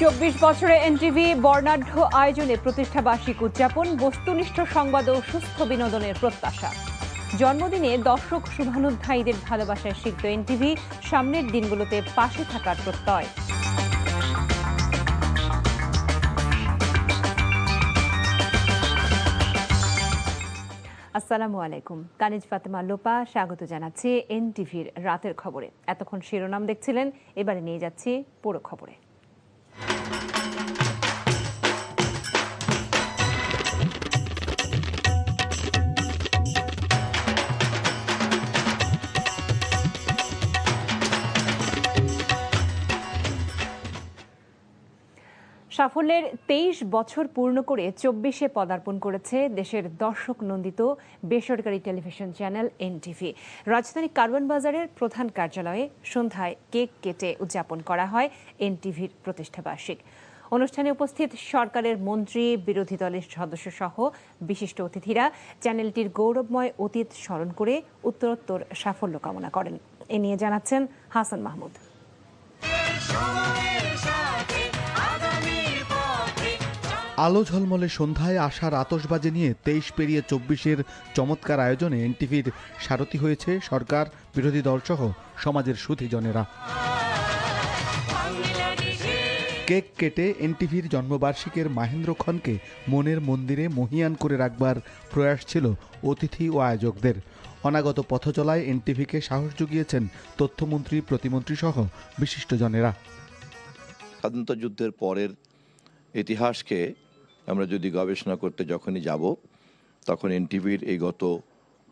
24 বছরে এনটিভি বর্ণাঢ্য আয়োজনে প্রতিষ্ঠাবার্ষিক উদযাপন, বস্তুনিষ্ঠ সংবাদ ও সুস্থ বিনোদনের প্রত্যাশা। জন্মদিনে দর্শক শুভানুধ্যায়ীদের ভালোবাসায় সিক্ত এনটিভি, সামনের দিনগুলোতে পাশে থাকার প্রত্যয়। আসসালামু আলাইকুম, কানিজ ফাতেমা লোপা স্বাগত জানাচ্ছি এনটিভির রাতের খবরে। এতক্ষণ শিরোনাম দেখছিলেন, এবারে নিয়ে যাচ্ছি পুরো খবরে। সাফল্যের 23 বছর পূর্ণ করে 24-এ পদার্পণ করেছে দেশের দর্শক নন্দিত বেসরকারি টেলিভিশন চ্যানেল এনটিভি। রাজধানী কারওয়ান বাজারের প্রধান কার্যালয়ে সন্ধ্যায় কেক কেটে উদযাপন করা হয় এনটিভির প্রতিষ্ঠাবার্ষিক। অনুষ্ঠানে উপস্থিত সরকারের মন্ত্রী, বিরোধী দলের সদস্য সহ বিশিষ্ট অতিথিরা চ্যানেলটির গৌরবময় অতীত স্মরণ করে উত্তরোত্তর সাফল্য কামনা করেন। এ নিয়ে জানাচ্ছেন হাসান মাহমুদ। আলো ঝলমলে সন্ধ্যায় আশার আতশবাজি নিয়ে 23 পেরিয়ে 24-এর চমৎকার আয়োজনে এনটিভির সারথি হয়েছে সরকার, বিরোধী দলসহ সমাজের সুধীজনেরা। কেক কেটে এনটিভির জন্মবার্ষিকীর মাহেন্দ্রক্ষণকে মনের মন্দিরে মহিয়ান করে রাখবার প্রয়াস ছিল অতিথি ও আয়োজকদের। অনাগত পথচলায় এনটিভিকে সাহস জুগিয়েছেন তথ্যমন্ত্রী, প্রতিমন্ত্রী সহ বিশিষ্টজনেরা। স্বাধীনতা যুদ্ধের পরের ইতিহাসকে আমরা যদি গবেষণা করতে যখনই যাব, তখন এনটিভির এই গত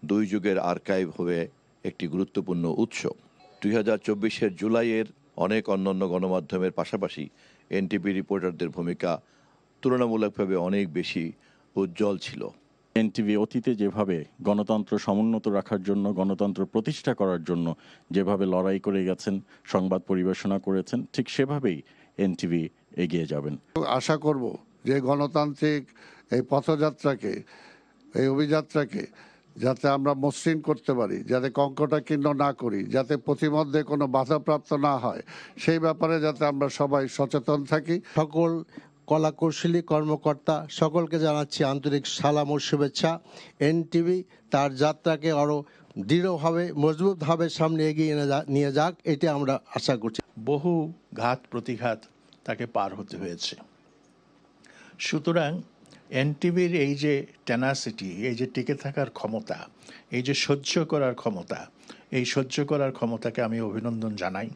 2 যুগের আর্কাইভ হবে একটি গুরুত্বপূর্ণ উৎস। 2024-এর জুলাইয়ের অনেক অন্যান্য গণমাধ্যমের পাশাপাশি এনটিভি রিপোর্টারদের ভূমিকা তুলনামূলকভাবে অনেক বেশি উজ্জ্বল ছিল। এনটিভি অতীতে যেভাবে গণতন্ত্র সমুন্নত রাখার জন্য, গণতন্ত্র প্রতিষ্ঠা করার জন্য যেভাবে লড়াই করে গেছেন, সংবাদ পরিবেশনা করেছেন, ঠিক সেভাবেই এনটিভি এগিয়ে যাবেন। আশা করব যে গণতান্ত্রিক এই পথযাত্রাকে, এই অভিযাত্রাকে যাতে আমরা মসৃণ করতে পারি, যাতে কঙ্কটাকীর্ণ না করি, যাতে প্রতিমধ্যে কোনো বাধাপ্রাপ্ত না হয়, সেই ব্যাপারে যাতে আমরা সবাই সচেতন থাকি। সকল কলাকৌশলী কর্মকর্তা সকলকে জানাচ্ছি আন্তরিক সালাম ও শুভেচ্ছা। এনটিভি তার যাত্রাকে আরও দৃঢ়ভাবে, মজবুতভাবে সামনে এগিয়ে নিয়ে যাক, এটা আমরা আশা করছি। বহু ঘাত প্রতিঘাত তাকে পার হতে হয়েছে। সুতরাং এনটিভির এই যে টেনাসিটি, এই যে টিকে থাকার ক্ষমতা, এই যে সহ্য করার ক্ষমতা, এই সহ্য করার ক্ষমতাকে আমি অভিনন্দন জানাই।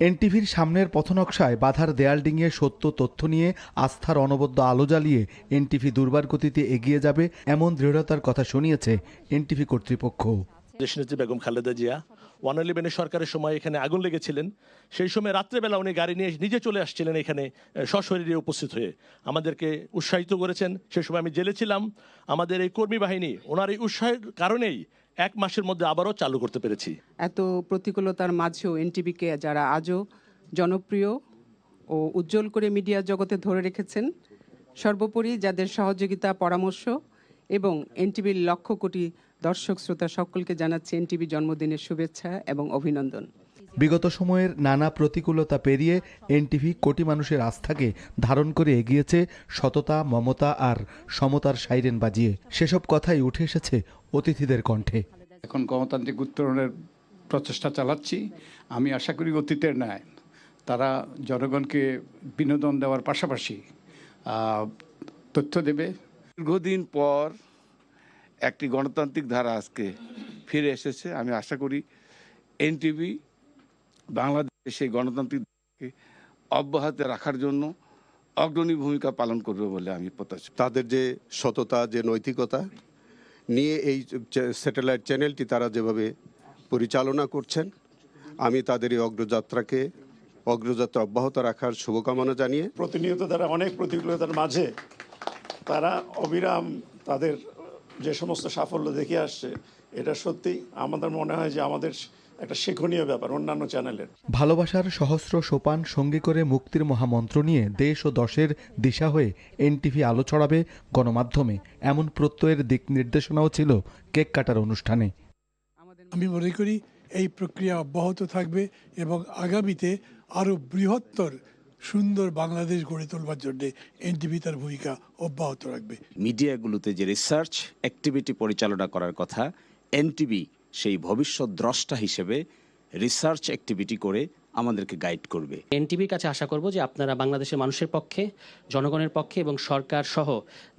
এনটিভির সামনের পথনকশায় বাধার দেয়াল ডিঙিয়ে সত্য তথ্য নিয়ে আস্থার অনবদ্য আলো জ্বালিয়ে এনটিভি দুর্বার গতিতে এগিয়ে যাবে, এমন দৃঢ়তার কথা শুনিয়েছে এনটিভি কর্তৃপক্ষ। দেশনেত্রী বেগম খালেদা জিয়া 111 সরকারের সময় এখানে আগুন লেগেছিলেন, সেই সময় রাত্রেবেলা উনি গাড়ি নিয়ে নিজে চলে আসছিলেন এখানে, সশরীরে উপস্থিত হয়ে আমাদেরকে উৎসাহিত করেছেন। সেই সময় আমি জেলে ছিলাম। আমাদের এই কর্মী বাহিনী ওনার এই উৎসাহের কারণেই 1 মাসের মধ্যে আবারও চালু করতে পেরেছি। এত প্রতিকূলতার মাঝেও এনটিভিকে যারা আজও জনপ্রিয় ও উজ্জ্বল করে মিডিয়া জগতে ধরে রেখেছেন, সর্বোপরি যাদের সহযোগিতা, পরামর্শ এবং এনটিভির লক্ষ কোটি দর্শক শ্রোতা সকলকে জানাচ্ছি এনটিভি জন্মদিনের শুভেচ্ছা এবং অভিনন্দন। বিগত সময়ের নানা প্রতিকূলতা পেরিয়ে এনটিভি কোটি মানুষের আস্থাকে ধারণ করে এগিয়েছে সততা, মমতা আর সমতার সাইরেন বাজিয়ে। সেসব কথাই উঠে এসেছে অতিথিদের কণ্ঠে। এখন গণতান্ত্রিক উত্তরণের প্রচেষ্টা চালাচ্ছি। আমি আশা করি অতীতের ন্যায় তারা জনগণকে বিনোদন দেওয়ার পাশাপাশি তথ্য দেবে। দীর্ঘদিন পর একটি গণতান্ত্রিক ধারা আজকে ফিরে এসেছে। আমি আশা করি এনটিভি বাংলাদেশে সেই গণতান্ত্রিক ধারাকে অব্যাহত রাখার জন্য অগ্রণী ভূমিকা পালন করবে বলে আমি প্রত্যাশা। তাদের যে সততা, যে নৈতিকতা নিয়ে এই স্যাটেলাইট চ্যানেলটি তারা যেভাবে পরিচালনা করছেন, আমি তাদের এই অগ্রযাত্রা অব্যাহত রাখার শুভকামনা জানিয়ে, প্রতিনিয়ত তারা অনেক প্রতিকূলতার মাঝে তারা অবিরাম তাদের যে সমস্ত সাফল্য দেখে আসছে, এটা সত্যি আমাদের মনে হয় যে আমাদের একটা শিক্ষণীয় ব্যাপার অন্যান্য চ্যানেলের। ভালোবাসার সহস্র সোপান সঙ্গী করে মুক্তির মহামন্ত্র নিয়ে দেশ ও দশের দিশা হয়ে এনটিভি আলো ছড়াবে গণমাধ্যমে, এমন প্রত্যয়ের দিক নির্দেশনাও ছিল কেক কাটার অনুষ্ঠানে। আমি মনে করি এই প্রক্রিয়া অব্যাহত থাকবে এবং আগামীতে আরও বৃহত্তর সুন্দর বাংলাদেশ গড়ে তোলবার জন্য এনটিভি তার ভূমিকা অব্যাহত রাখবে। মিডিয়াগুলোতে যে রিসার্চ অ্যাক্টিভিটি পরিচালনা করার কথা, এনটিভি সেই ভবিষ্যৎ দ্রষ্টা হিসেবে রিসার্চ অ্যাক্টিভিটি করে আমাদেরকে গাইড করবে। এনটিভির কাছে আশা করব যে আপনারা বাংলাদেশের মানুষের পক্ষে, জনগণের পক্ষে এবং সরকার সহ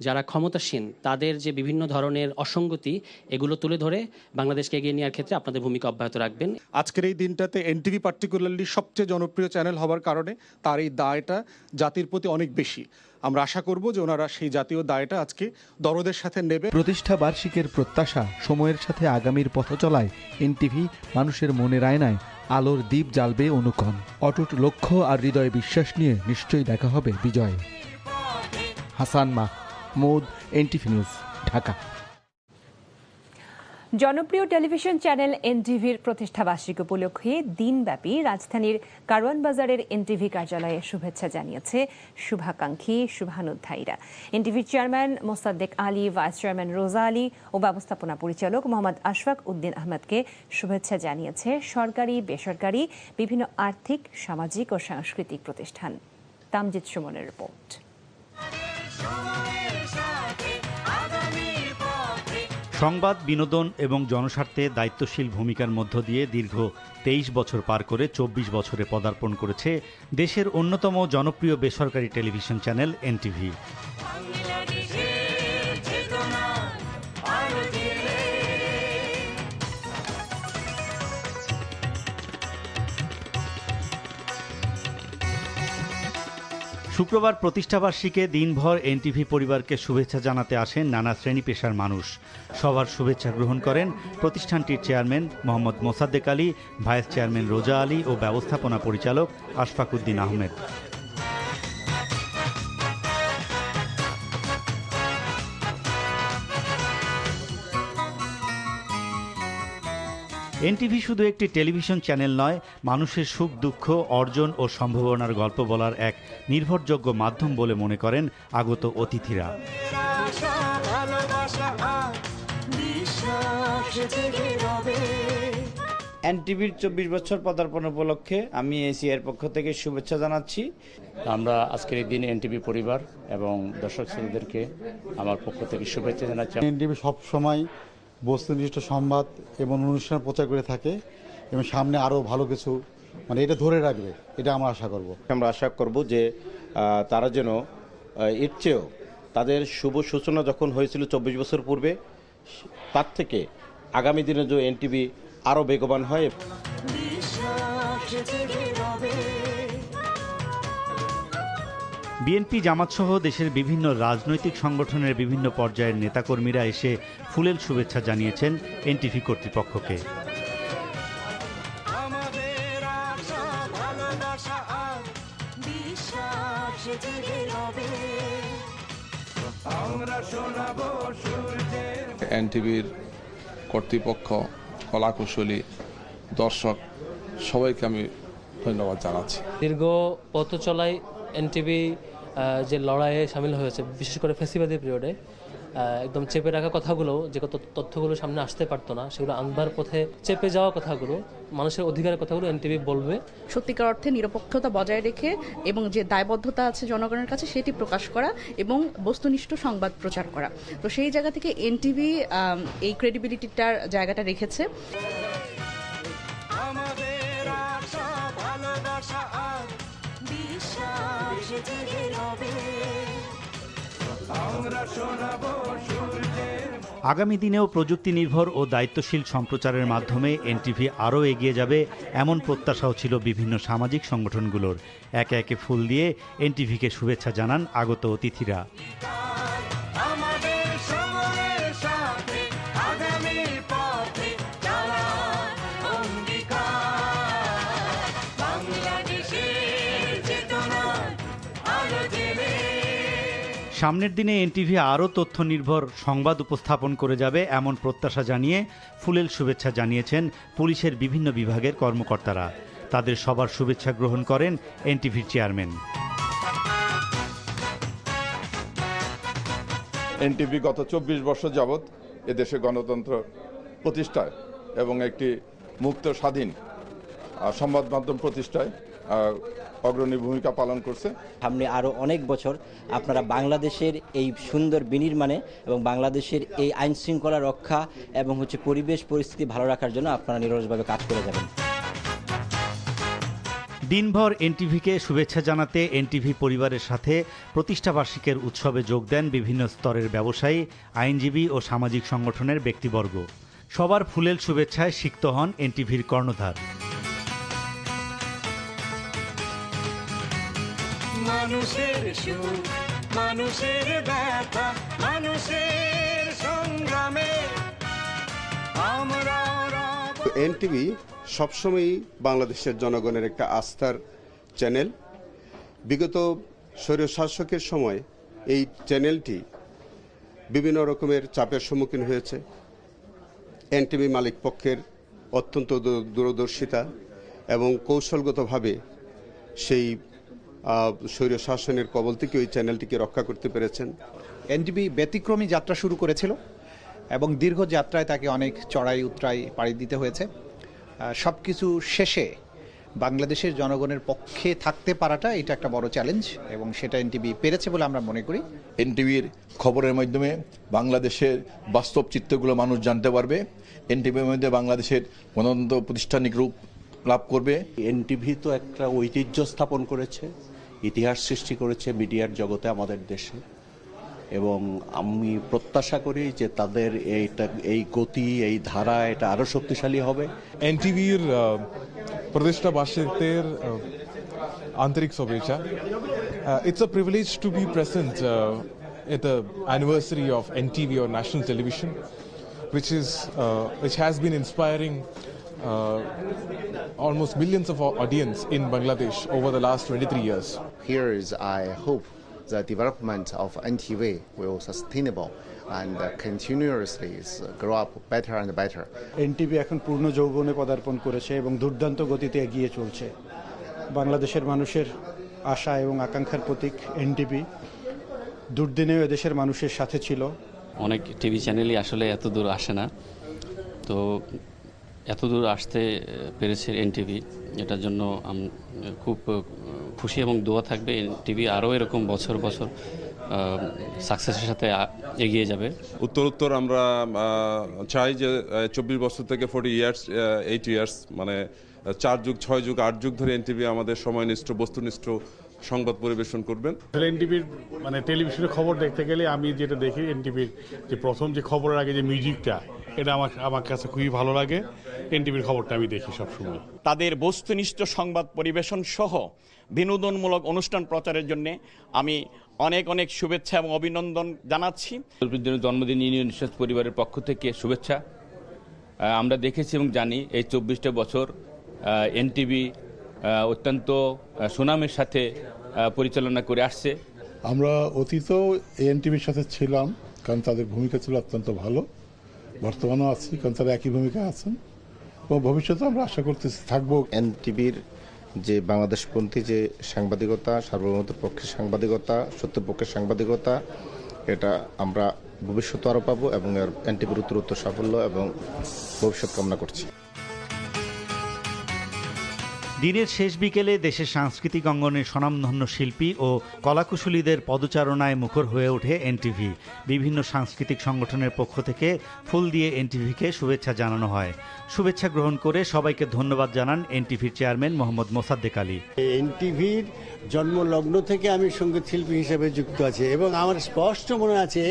যারা ক্ষমতাসীন তাদের যে বিভিন্ন ধরনের অসঙ্গতি এগুলো তুলে ধরে বাংলাদেশকে এগিয়ে নেওয়ার ক্ষেত্রে আপনাদের ভূমিকা অব্যাহত রাখবেন। আজকের এই দিনটাতে এনটিভি পার্টিকুলারলি সবচেয়ে জনপ্রিয় চ্যানেল হওয়ার কারণে তার এই দায়টা জাতির প্রতি অনেক বেশি। আমরা আশা করব যে ওনারা সেই জাতীয় দায়টা আজকে দরদের সাথে নেবে। প্রতিষ্ঠা বার্ষিকের প্রত্যাশা, সময়ের সাথে আগামীর পথ চলায় এনটিভি মানুষের মনের আয়নায় আলোর দ্বীপ জ্বালবে অনুক্ষণ। অটুট লক্ষ্য আর হৃদয়ে বিশ্বাস নিয়ে নিশ্চয়ই দেখা হবে বিজয়। Hasan Mahmud, NTV news, Dhaka. জনপ্রিয় টেলিভিশন চ্যানেল এনটিভির প্রতিষ্ঠাবার্ষিকী উপলক্ষে দিনব্যাপী রাজধানীর কারওয়ান বাজারের এনটিভি কার্যালয়ে শুভেচ্ছা জানিয়েছে শুভাকাঙ্ক্ষী শুভানুধ্যায়ীরা। এনটিভির chairman Mosaddek Ali, vice chairman Roza Ali ও ব্যবস্থাপনা পরিচালক মোহাম্মদ আশফাক উদ্দিন আহমেদকে শুভেচ্ছা জানিয়েছে সরকারি, বেসরকারি বিভিন্ন আর্থিক, সামাজিক ও সাংস্কৃতিক প্রতিষ্ঠান। তামজিদ সুমনের রিপোর্ট। সংবাদ, বিনোদন এবং জনস্বার্থে দায়িত্বশীল ভূমিকার মধ্য দিয়ে দীর্ঘ 23 বছর পার করে 24 বছরে পদার্পণ করেছে দেশের অন্যতম জনপ্রিয় বেসরকারি টেলিভিশন চ্যানেল এনটিভি। শুক্রবার প্রতিষ্ঠাবার্ষিকীতে দিনভর এনটিভি পরিবারকে শুভেচ্ছা জানাতে আসেন নানা শ্রেণী পেশার মানুষ। সবার শুভেচ্ছা গ্রহণ করেন প্রতিষ্ঠানটির chairman Mohammad Mosaddek Ali, vice chairman Roza Ali ও ব্যবস্থাপনা পরিচালক আশফাক উদ্দিন আহমেদ। এনটিভি শুধু একটি টেলিভিশন চ্যানেল নয়, মানুষের সুখ দুঃখ, অর্জন ও সম্ভাবনার গল্প বলার এক নির্ভরযোগ্য মাধ্যম বলে মনে করেন আগত অতিথিরা। এনটিভির 24 বছর পদার্পণ উপলক্ষে আমি এসিআর পক্ষ থেকে শুভেচ্ছা জানাচ্ছি। আমরা আজকের এই দিনে এনটিভি পরিবার এবং দর্শক শ্রোতাদেরকে আমার পক্ষ থেকে শুভেচ্ছা জানাচ্ছি। এনটিভি সবসময় বস্তুনিষ্ঠ সংবাদ এবং অনুষ্ঠান প্রচার করে থাকে এবং সামনে আরও ভালো কিছু এটা ধরে রাখবে, এটা আমরা আশা করব। আমরা আশা করব যে তারা যেন এর চেয়েও তাদের শুভ সূচনা যখন হয়েছিল 24 বছর পূর্বে, তার থেকে আগামী দিনে যে এনটিভি আরও বেগবান হয়। বিএনপি, জামাতসহ দেশের বিভিন্ন রাজনৈতিক সংগঠনের বিভিন্ন পর্যায়ের নেতাকর্মীরা এসে ফুলেল শুভেচ্ছা জানিয়েছেন এনটিভি কর্তৃপক্ষকে। এনটিভির কর্তৃপক্ষ, কলাকুশলী, দর্শক সবাইকে আমি ধন্যবাদ জানাচ্ছি। দীর্ঘ পথ চলায় এনটিভি যে লড়াইয়ে সামিল হয়েছে, বিশেষ করে ফ্যাসিবাদী পিরিয়ডে একদম চেপে রাখা কথাগুলো, যে তথ্যগুলো সামনে আসতে পারতো না, সেগুলো আনবার পথে চেপে যাওয়া কথাগুলো, মানুষের অধিকারের কথাগুলো এনটিভি বলবে। সত্যিকার অর্থে নিরপেক্ষতা বজায় রেখে এবং যে দায়বদ্ধতা আছে জনগণের কাছে সেটি প্রকাশ করা এবং বস্তুনিষ্ঠ সংবাদ প্রচার করা। তো সেই জায়গা থেকে এনটিভি এই ক্রেডিবিলিটিটার জায়গাটা রেখেছে। আগামী দিনেও প্রযুক্তি নির্ভর ও দায়িত্বশীল সম্প্রচারের মাধ্যমে এনটিভি আরও এগিয়ে যাবে, এমন প্রত্যাশাও ছিল বিভিন্ন সামাজিক সংগঠনগুলোর। একে একে ফুল দিয়ে এনটিভিকে শুভেচ্ছা জানান আগত অতিথিরা। সামনের দিনে এনটিভি আরও তথ্য নির্ভর সংবাদ উপস্থাপন করে যাবে, এমন প্রত্যাশা জানিয়ে ফুলেল শুভেচ্ছা জানিয়েছেন পুলিশের বিভিন্ন বিভাগের কর্মকর্তারা। তাদের সবার শুভেচ্ছা গ্রহণ করেন এনটিভির চেয়ারম্যান। এনটিভি গত 24 বছর যাবৎ এদেশে গণতন্ত্র প্রতিষ্ঠায় এবং একটি মুক্ত স্বাধীন সংবাদ মাধ্যম প্রতিষ্ঠায় অগ্রণী ভূমিকা পালন করছে। সামনে আরও অনেক বছর আপনারা বাংলাদেশের এই সুন্দর বিনির্মাণে এবং বাংলাদেশের এই আইন শৃঙ্খলা রক্ষা এবং পরিবেশ পরিস্থিতি ভালো রাখার জন্য আপনারা নিরলসভাবে কাজ করে যাবেন। দিনভর এনটিভিকে শুভেচ্ছা জানাতে এনটিভি পরিবারের সাথে প্রতিষ্ঠাবার্ষিকীর উৎসবে যোগ দেন বিভিন্ন স্তরের ব্যবসায়ী, আইনজীবী ও সামাজিক সংগঠনের ব্যক্তিবর্গ। সবার ফুলেল শুভেচ্ছায় সিক্ত হন এনটিভির কর্ণধার। মানুষের সুখ, মানুষের ব্যথা, মানুষের সংগ্রামে আমরা এনটিভি সবসময়ই বাংলাদেশের জনগণের একটা আস্থার চ্যানেল। বিগত স্বৈরশাসকের সময় এই চ্যানেলটি বিভিন্ন রকমের চাপের সম্মুখীন হয়েছে। এনটিভি মালিক পক্ষের অত্যন্ত দূরদর্শিতা এবং কৌশলগতভাবে সেই স্বৈরশাসনের কবল থেকে ওই চ্যানেলটিকে রক্ষা করতে পেরেছেন। এনটিভি ব্যতিক্রমী যাত্রা শুরু করেছিল এবং দীর্ঘ যাত্রায় তাকে অনেক চড়াই উতরাই পাড়ি দিতে হয়েছে। সব কিছু শেষে বাংলাদেশের জনগণের পক্ষে থাকতে পারাটা এটা একটা বড় চ্যালেঞ্জ এবং সেটা এনটিভি পেরেছে বলে আমরা মনে করি। এনটিভির খবরের মাধ্যমে বাংলাদেশের বাস্তব চিত্রগুলো মানুষ জানতে পারবে। এনটিভির মধ্যে বাংলাদেশের গণতন্ত্র প্রতিষ্ঠানিক রূপ লাভ করবে। এনটিভি তো একটা ঐতিহ্য স্থাপন করেছে, ইতিহাস সৃষ্টি করেছে মিডিয়ার জগতে আমাদের দেশে, এবং আমি প্রত্যাশা করি যে তাদের এই গতি, এই ধারা এটা আরও শক্তিশালী হবে। এনটিভির প্রতিষ্ঠা বার্ষিকীর আন্তরিক শুভেচ্ছা। It's a privilege to be present at the anniversary of NTV or national television, which has been inspiring almost millions of audience in Bangladesh over the last 23 years. Here is I hope the development of NTV will sustainable and continuously grow up better and better. NTV এখন পূর্ণ যৌবনে পদার্পণ করেছে এবং দুর্দান্ত গতিতে এগিয়ে চলছে। বাংলাদেশের মানুষের আশা এবং আকাঙ্ক্ষার প্রতীক এনটিভি দুর্দিনেও এদেশের মানুষের সাথে ছিল। অনেক টিভি চ্যানেলই আসলে এত দূর আসে না, তো এত দূর আসতে পেরেছে এনটিভি, এটার জন্য খুব খুশি এবং দোয়া থাকবে এনটিভি আরও এরকম বছর বছর সাকসেসের সাথে এগিয়ে যাবে। উত্তরোত্তর আমরা চাই যে 24 বছর থেকে 40 ইয়ার্স 8 ইয়ার্স মানে 4 যুগ 6 যুগ 8 যুগ ধরে এনটিভি আমাদের সময়নিষ্ঠ বস্তুনিষ্ঠ সংবাদ পরিবেশন করবেন। এনটিভির মানে টেলিভিশনের খবর দেখতে গেলে আমি যেটা দেখি এনটিভির যে প্রথম যে খবরের আগে যে মিউজিকটা, এটা আমার কাছে খুবই ভালো লাগে। এনটিভির খবরটা আমি দেখি সবসময়। তাদের বস্তুনিষ্ঠ সংবাদ পরিবেশন সহ বিনোদনমূলক অনুষ্ঠান প্রচারের জন্য আমি অনেক অনেক শুভেচ্ছা এবং অভিনন্দন জানাচ্ছি। জন্মদিন ইউনিয়ন নিঃশ্বাস পরিবারের পক্ষ থেকে শুভেচ্ছা। আমরা দেখেছি এবং জানি এই 24টা বছর এনটিভি অত্যন্ত সুনামের সাথে পরিচালনা করে আসছে। আমরা অতীতেও এনটিভির সাথে ছিলাম, কারণ তাদের ভূমিকা ছিল অত্যন্ত ভালো। বর্তমানেও আছি, কারণ তারা একই ভূমিকা আছেন এবং ভবিষ্যতে আমরা আশা করতেছি থাকবো। এনটিভির যে বাংলাদেশপন্থী যে সাংবাদিকতা, সার্বভৌমত্বের পক্ষে সাংবাদিকতা, সত্যের পক্ষে সাংবাদিকতা, এটা আমরা ভবিষ্যতে আরও পাবো এবং এনটিভির উত্তরোত্তর সাফল্য এবং ভবিষ্যৎ কামনা করছি। দিনের শেষ বিকেলে দেশের সাংস্কৃতিক অঙ্গনের স্বনামধন্য শিল্পী ও কলাকুশলীদের পদচারণায় মুখর হয়ে ওঠে এনটিভি। বিভিন্ন সাংস্কৃতিক সংগঠনের পক্ষ থেকে ফুল দিয়ে এনটিভিকে শুভেচ্ছা জানানো হয়। শুভেচ্ছা গ্রহণ করে সবাইকে ধন্যবাদ জানান এনটিভির চেয়ারম্যান মোহাম্মদ মোসাদ্দেক আলী। এনটিভির জন্মলগ্ন থেকে আমি সঙ্গীত শিল্পী হিসেবে যুক্ত আছি এবং আমার স্পষ্ট মনে আছে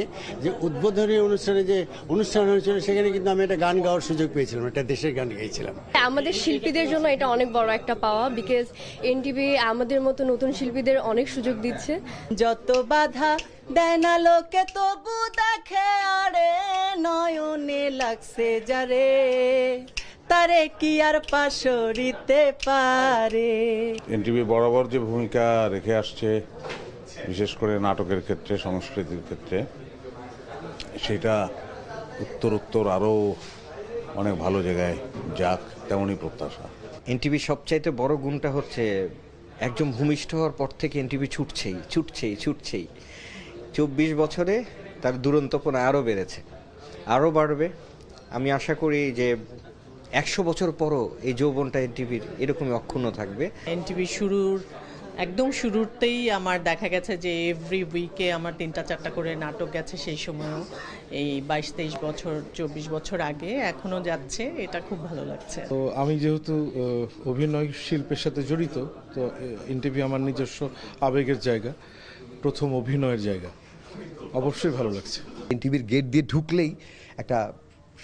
যে উদ্বোধনী অনুষ্ঠানে যে অনুষ্ঠান হয়েছিল সেখানে কিন্তু আমি একটা গান গাওয়ার সুযোগ পেয়েছিলাম, একটা দেশের গান গেয়েছিলাম। আমাদের শিল্পীদের জন্য এটা অনেক বড় একটা পাওয়া, বিকজ এনটিভি আমাদের মতো নতুন শিল্পীদের অনেক সুযোগ দিচ্ছে। যত বাধা দেয় না লোকে তবু দেখে আরে নয়নে লাগছে যারে, তারে কি আর পাশরিতে পারে। এনটিভি বরাবর যে ভূমিকা রেখে আসছে, বিশেষ করে নাটকের ক্ষেত্রে, সংস্কৃতির ক্ষেত্রে, সেটা উত্তরোত্তর আরও অনেক ভালো জায়গায় যাক, তেমনই প্রত্যাশা। এনটিভির সবচাইতে বড় গুণটা হচ্ছে একজন ভূমিষ্ঠ হওয়ার পর থেকে এনটিভি ছুটছেই 24 বছরে তার দুরন্তপনা আরও বেড়েছে, আরও বাড়বে। আমি আশা করি যে 100 বছর পরও এই যৌবনটা এনটিভির এরকমই অক্ষুণ্ণ থাকবে। এনটিভি শুরুর একদম শুরুতেই আমার দেখা গেছে যে এভরি উইকে আমার 3-4টা করে নাটক গেছে, সেই সময়ও এই 22-23 বছর 24 বছর আগে এখনও যাচ্ছে, এটা খুব ভালো লাগছে। তো আমি যেহেতু অভিনয় শিল্পের সাথে জড়িত, তো এনটিভি আমার নিজস্ব আবেগের জায়গা, প্রথম অভিনয়ের জায়গা, অবশ্যই ভালো লাগছে। এনটিভির গেট দিয়ে ঢুকলেই একটা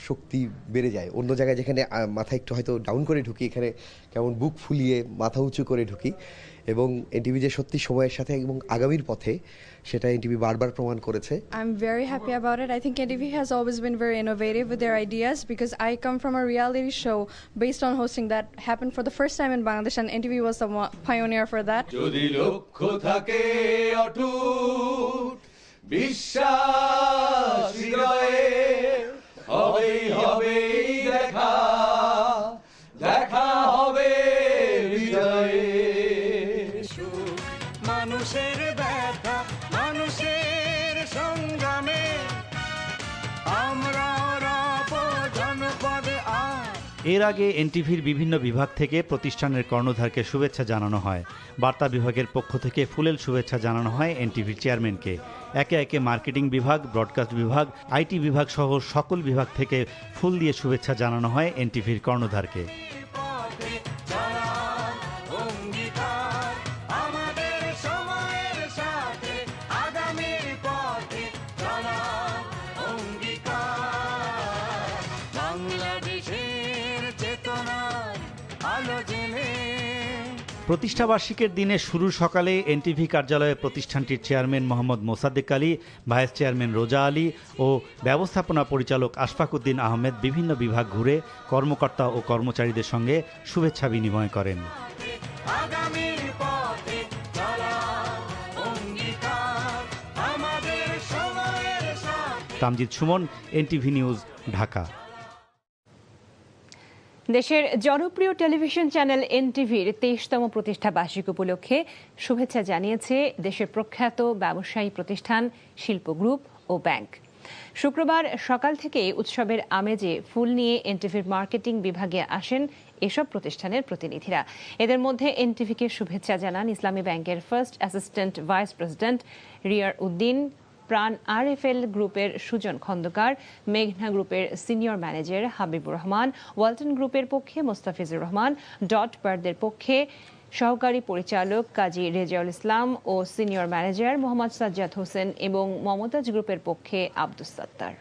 শক্তি বেড়ে যায়। অন্য জায়গায় যেখানে মাথা একটু হয়তো ডাউন করে ঢুকি, এখানে কেমন বুক ফুলিয়ে মাথা উঁচু করে ঢুকি, এবং এনটিভি যে সত্যি সময়ের সাথে এবং আগামীর পথে, সেটা এনটিভি বারবার প্রমাণ করেছে। I'm very happy about it. I think NTV has always been very innovative with their ideas because I come from a reality show based on hosting that happened for the first time in Bangladesh and NTV was the pioneer for that. যদি লক্ষ্য থাকে অটুট বিশ্বাস হৃদয়ে, হবেই হবেই দেখা, দেখা হবে হৃদয়ে। মানুষের ব্যথা, মানুষের সংগ্রামে আমরা জনপদে এর আগে এনটিভির বিভিন্ন বিভাগ থেকে প্রতিষ্ঠানের কর্ণধারকে শুভেচ্ছা জানানো হয়। বার্তা বিভাগের পক্ষ থেকে ফুলেল শুভেচ্ছা জানানো হয় এনটিভির চেয়ারম্যানকে। একে একে মার্কেটিং বিভাগ, ব্রডকাস্ট বিভাগ, আইটি বিভাগ সহ সকল বিভাগ থেকে ফুল দিয়ে শুভেচ্ছা জানানো হয় এনটিভির কর্ণধারকে। প্রতিষ্ঠাবার্ষিকীর দিনে শুরুর সকালে এনটিভি কার্যালয়ে প্রতিষ্ঠানটির chairman Mohammad Mosaddek Ali, vice chairman Roza Ali ও ব্যবস্থাপনা পরিচালক আশফাক উদ্দিন আহমেদ বিভিন্ন বিভাগ ঘুরে কর্মকর্তা ও কর্মচারীদের সঙ্গে শুভেচ্ছা বিনিময় করেন। Tamjid Suman, NTV news, Dhaka. দেশের জনপ্রিয় টেলিভিশন চ্যানেল এনটিভির 23তম প্রতিষ্ঠা বার্ষিকী উপলক্ষে শুভেচ্ছা জানিয়েছে দেশের প্রখ্যাত ব্যবসায়ী প্রতিষ্ঠান, শিল্প গ্রুপ ও ব্যাংক। শুক্রবার সকাল থেকে উৎসবের আমেজে ফুল নিয়ে এনটিভির মার্কেটিং বিভাগে আসেন এসব প্রতিষ্ঠানের প্রতিনিধিরা। এদের মধ্যে এনটিভিকে শুভেচ্ছা জানান ইসলামী ব্যাংকের ফার্স্ট অ্যাসিস্ট্যান্ট ভাইস প্রেসিডেন্ট রিয়ার উদ্দিন, প্রাণ আরএফএল গ্রুপের সুজন খন্দকার, মেঘনা গ্রুপের সিনিয়র ম্যানেজার হাবিবুর রহমান, ওয়ালটন গ্রুপের পক্ষে মোস্তাফিজুর রহমান, ডট বার্ডের পক্ষে সহকারী পরিচালক কাজী রেজাউল ইসলাম ও সিনিয়র ম্যানেজার মোহাম্মদ সাজ্জাদ হোসেন এবং মমতাজ গ্রুপের পক্ষে আব্দুস সাত্তার।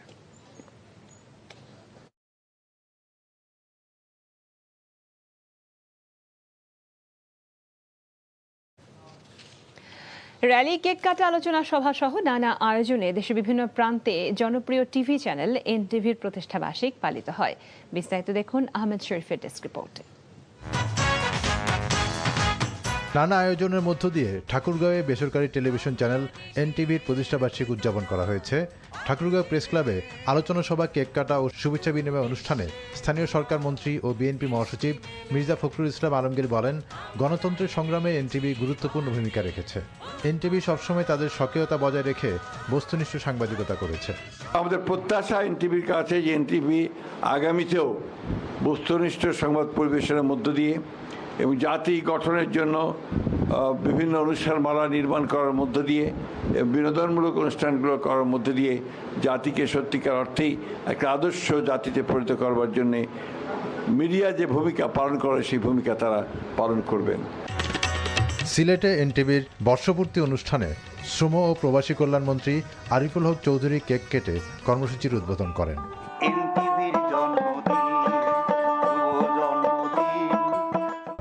র্যালি, কেক কাটা, আলোচনা সভা সহ নানা আয়োজনে দেশের বিভিন্ন প্রান্তে জনপ্রিয় টিভি চ্যানেল এনটিভির প্রতিষ্ঠা বার্ষিক পালিত হয়। বিস্তারিত দেখুন আহমেদ শরীফের ডেস্ক রিপোর্টে। নানা আয়োজনের মধ্য দিয়ে ঠাকুরগাঁওয়ে বেসরকারি টেলিভিশন চ্যানেল এনটিভির প্রতিষ্ঠাবার্ষিক উদযাপন করা হয়েছে। ঠাকুরগাঁও প্রেস ক্লাবে আলোচনা সভা, কেক কাটা ও শুভেচ্ছা বিনিময় অনুষ্ঠানে স্থানীয় সরকার মন্ত্রী ও বিএনপি মহাসচিব মির্জা ফখরুল ইসলাম আলমগীর বলেন, গণতন্ত্রের সংগ্রামে এনটিভি গুরুত্বপূর্ণ ভূমিকা রেখেছে। এনটিভি সবসময় তাদের স্বকীয়তা বজায় রেখে বস্তুনিষ্ঠ সাংবাদিকতা করেছে। আমাদের প্রত্যাশা এনটিভির কাছে যে এনটিভি আগামীতেও বস্তুনিষ্ঠ সংবাদ পরিবেশনের মধ্য দিয়ে এবং জাতি গঠনের জন্য বিভিন্ন অনুষ্ঠানমালা নির্মাণ করার মধ্য দিয়ে, বিনোদনমূলক অনুষ্ঠানগুলো করার মধ্য দিয়ে জাতিকে সত্যিকার অর্থেই একটা আদর্শ জাতিতে পরিণত করবার জন্যে মিডিয়া যে ভূমিকা পালন করে সেই ভূমিকা তারা পালন করবেন। সিলেটে এনটিভির বর্ষপূর্তি অনুষ্ঠানে শ্রম ও প্রবাসী কল্যাণ মন্ত্রী আরিফুল হক চৌধুরী কেক কেটে কর্মসূচির উদ্বোধন করেন।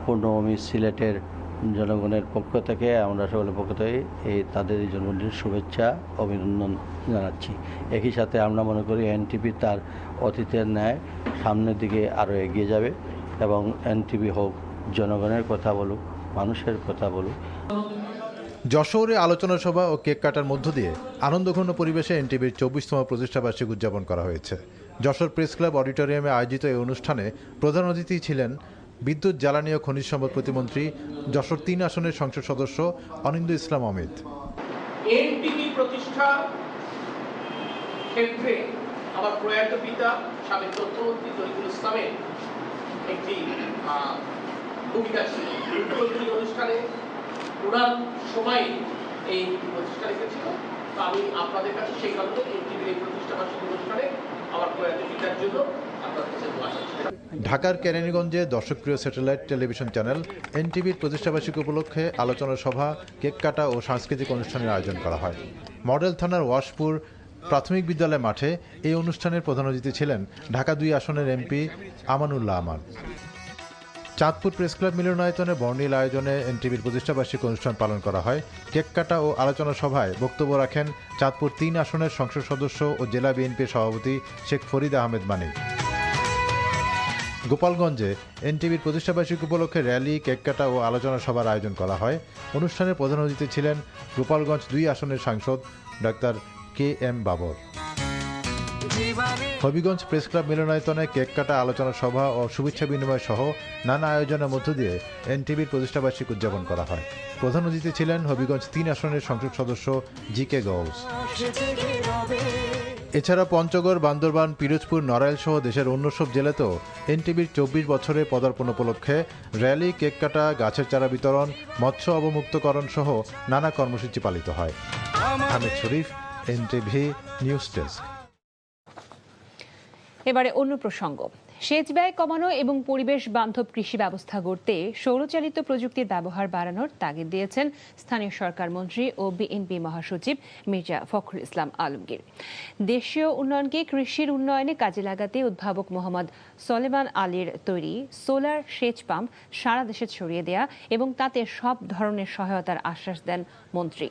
পূর্ণভূমি সিলেটের জনগণের পক্ষ থেকে, আমরা সকলের পক্ষ থেকে তাদের এই জন্মদিনের শুভেচ্ছা অভিনন্দন জানাচ্ছি। একই সাথে আমরা মনে করি এনটিভি তার অতীতের ন্যায় সামনের দিকে আরও এগিয়ে যাবে এবং এনটিভি হোক জনগণের কথা বলুক, মানুষের কথা বলুক। যশোরে আলোচনা সভা ও কেক কাটার মধ্য দিয়ে আনন্দঘন পরিবেশে এনটিভির 24তম প্রতিষ্ঠাবার্ষিক উদযাপন করা হয়েছে। যশোর প্রেস ক্লাব অডিটোরিয়ামে আয়োজিত এই অনুষ্ঠানে প্রধান অতিথি ছিলেন বিদ্যুৎ, জ্বালানি ও খনিজ সম্পদ প্রতিমন্ত্রী, যশোর 3 আসনের সংসদ সদস্য অনিন্দু ইসলাম অমিত। এনটিভি প্রতিষ্ঠার ক্ষেত্রে আমার প্রয়াত পিতা সাবেক তথ্যমন্ত্রী তরিকুল ইসলামের একটি ভূমিকা ছিল। মুখ্যমন্ত্রী অনুষ্ঠানে ওনার সময় এই প্রতিষ্ঠা রেখেছিল। তো আমি আপনাদের কাছে সেই কারণে এনটিভির এই প্রতিষ্ঠা বার্ষিকী অনুষ্ঠানে আমার প্রয়াত পিতার জন্য আপনাদের কাছে দোয়া চাচ্ছি। ঢাকার কেরানীগঞ্জে দর্শকপ্রিয় স্যাটেলাইট টেলিভিশন চ্যানেল এনটিভির প্রতিষ্ঠাবার্ষিকী উপলক্ষে আলোচনা সভা, কেক কাটা ও সাংস্কৃতিক অনুষ্ঠানের আয়োজন করা হয়। মডেল থানার ওয়াশপুর প্রাথমিক বিদ্যালয় মাঠে এই অনুষ্ঠানের প্রধান অতিথি ছিলেন ঢাকা 2 আসনের এমপি আমানুল্লাহ আমান। চাঁদপুর প্রেস ক্লাব মিলনায়তনে বর্ণিল আয়োজনে এনটিভির প্রতিষ্ঠাবার্ষিকী অনুষ্ঠান পালন করা হয়। কেক কাটা ও আলোচনা সভায় বক্তব্য রাখেন চাঁদপুর 3 আসনের সংসদ সদস্য ও জেলা বিএনপির সভাপতি শেখ ফরিদ আহমেদ মানিক। গোপালগঞ্জে এনটিভির প্রতিষ্ঠাবার্ষিকী উপলক্ষে র্যালি, কেক কাটা ও আলোচনা সভার আয়োজন করা হয়। অনুষ্ঠানে প্রধান অতিথি ছিলেন গোপালগঞ্জ 2 আসনের সাংসদ doctor KM Babar. Habiganj press club মিলনায়তনে কেক কাটা, আলোচনা সভা ও শুভেচ্ছা বিনিময় সহ নানা আয়োজনের মধ্য দিয়ে এনটিভির প্রতিষ্ঠাবার্ষিকী উদযাপন করা হয়। প্রধান অতিথি ছিলেন হবিগঞ্জ 3 আসনের সংসদ সদস্য GK গৌস। এছাড়া পঞ্চগড়, বান্দরবান, পিরোজপুর, নড়াইল সহ দেশের অন্য সব জেলাতেও এনটিভির 24 বছরের পদার্পণ উপলক্ষে র্যালি, কেক কাটা, গাছের চারা বিতরণ, মৎস্য অবমুক্তকরণ সহ নানা কর্মসূচি পালিত হয়। আহমেদ শরীফ, এনটিভি নিউজ ডেস্ক। এবারে অন্য প্রসঙ্গ। সেচ ব্যয় কমানো এবং পরিবেশ বান্ধব কৃষি ব্যবস্থা গড়তে সৌরচালিত প্রযুক্তির ব্যবহার বাড়ানোর তাগিদ দিয়েছেন স্থানীয় সরকার মন্ত্রী ও বিএনপি মহাসচিব মির্জা ফখরুল ইসলাম আলমগীর। দেশীয় উন্নয়নকে কৃষির উন্নয়নে কাজে লাগাতে উদ্ভাবক মোহাম্মদ সলেমান আলীর তৈরি সোলার সেচ পাম্প সারা দেশে ছড়িয়ে দেয়া এবং তাতে সব ধরনের সহায়তার আশ্বাস দেন মন্ত্রী।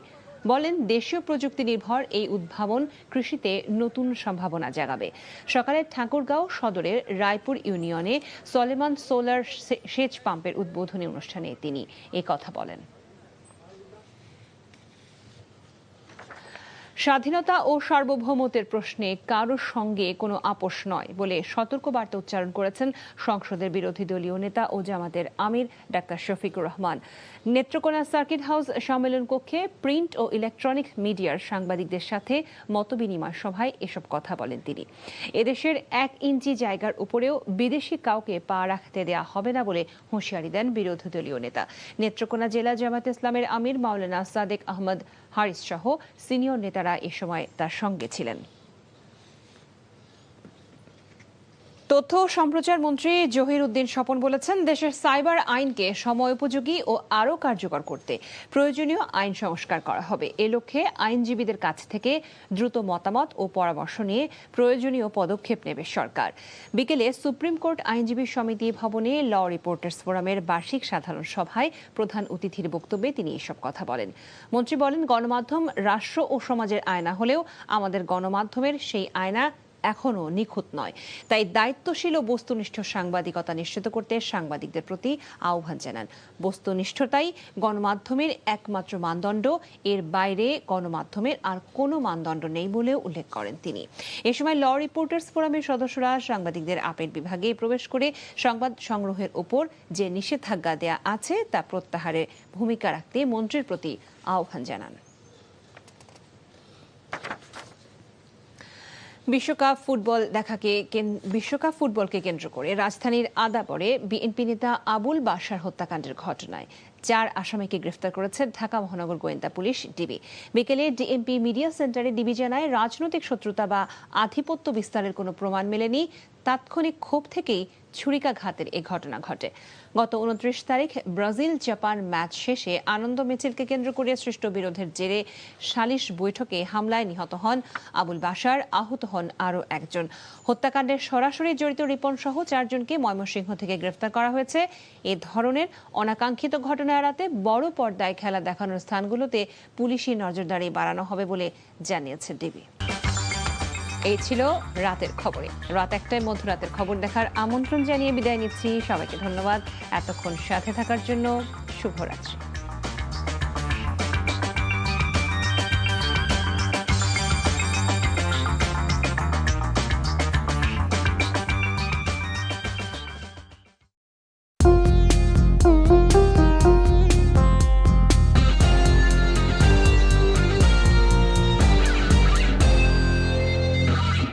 বলেন, দেশীয় প্রযুক্তি নির্ভর এই উদ্ভাবন কৃষিতে নতুন সম্ভাবনা জাগাবে। সকালে ঠাকুরগাঁও সদরের রায়পুর ইউনিয়নে সলেমান সোলার সেচ পাম্পের উদ্বোধনী অনুষ্ঠানে তিনি এই কথা বলেন। স্বাধীনতা ও সার্বভৌমত্বের প্রশ্নে কারোর সঙ্গে কোনো আপোষ নয় বলে সতর্কবার্তা উচ্চারণ করেছেন সংসদের বিরোধী দলীয় নেতা ও জামাতের আমির doctor Shafiqur Rahman. Netrokona circuit house সম্মেলন কক্ষে প্রিন্ট ও ইলেকট্রনিক মিডিয়ার সাংবাদিকদের সাথে মতবিনিময় সভায় এসব কথা বলেন তিনি। এদেশের 1 ইঞ্চি জায়গার উপরেও বিদেশি কাউকে পা রাখতে দেয়া হবে না বলে হুঁশিয়ারি দেন বিরোধী দলীয় নেতা। নেত্রকোনা জেলা জামাত ইসলামের আমির মাওলানা সাদেক আহমদ হারিস সহ সিনিয়র নেতারা এ সময় তার সঙ্গে ছিলেন। তথ্য ও সম্প্রচার মন্ত্রী জহির উদ্দিন স্বপন বলেছেন, দেশের সাইবার আইনকে সময়োপযোগী ও আরও কার্যকর করতে প্রয়োজনীয় আইন সংস্কার করা হবে। এ লক্ষ্যে আইনজীবীদের কাছ থেকে দ্রুত মতামত ও পরামর্শ নিয়ে প্রয়োজনীয় পদক্ষেপ নেবে সরকার। বিকেলে সুপ্রিম কোর্ট আইনজীবী সমিতি ভবনে ল রিপোর্টার্স ফোরামের বার্ষিক সাধারণ সভায় প্রধান অতিথির বক্তব্যে তিনি এসব কথা বলেন। মন্ত্রী বলেন, গণমাধ্যম রাষ্ট্র ও সমাজের আয়না হলেও আমাদের গণমাধ্যমের সেই আয়না এখনো নিখুঁত নয়। তাই দায়িত্বশীল ও বস্তুনিষ্ঠ সাংবাদিকতা নিশ্চিত করতে সাংবাদিকদের প্রতি আহ্বান জানান। বস্তুনিষ্ঠতাই গণমাধ্যমের একমাত্র মানদণ্ড, এর বাইরে গণমাধ্যমের আর কোনো মানদণ্ড নেই বলেও উল্লেখ করেন তিনি। এ সময় ল রিপোর্টার্স ফোরামের সদস্যরা সাংবাদিকদের আপেল বিভাগে প্রবেশ করে সংবাদ সংগ্রহের উপর যে নিষেধাজ্ঞা দেয়া আছে তা প্রত্যাহারে ভূমিকা রাখতে মন্ত্রীর প্রতি আহ্বান জানান। বিশ্বকাপ ফুটবলকে কেন্দ্র করে রাজধানীর আদাবরে বিএনপি নেতা আবুল বাশার হত্যাকাণ্ডের ঘটনায় 4 আসামিকে গ্রেফতার করেছে ঢাকা মহানগর গোয়েন্দা পুলিশ ডিবি। বিকেলে ডিএমপি মিডিয়া সেন্টারে ডিবি জানায়, রাজনৈতিক শত্রুতা বা আধিপত্য বিস্তারের কোনো প্রমাণ মেলেনি। তাৎক্ষণিক ক্ষোভ থেকেই ছুরিকাঘাতের এ ঘটনা ঘটে। গত 29 তারিখ ব্রাজিল জাপান ম্যাচ শেষে আনন্দ মিছিলকে কেন্দ্র করে সৃষ্ট বিরোধের জেরে সালিশ বৈঠকে হামলায় নিহত হন আবুল বাশার, আহত হন আরও একজন। হত্যাকাণ্ডের সরাসরি জড়িত রিপন সহ 4 জনকে ময়মনসিংহ থেকে গ্রেফতার করা হয়েছে। এ ধরনের অনাকাঙ্ক্ষিত ঘটনা এড়াতে বড় পর্দায় খেলা দেখানোর স্থানগুলোতে পুলিশি নজরদারি বাড়ানো হবে বলে জানিয়েছে ডিবি। এই ছিল রাতের খবরে। রাত 1টায় মধ্যরাতের খবর দেখার আমন্ত্রণ জানিয়ে বিদায় নিচ্ছি। সবাইকে ধন্যবাদ এতক্ষণ সাথে থাকার জন্য। শুভরাত্রি।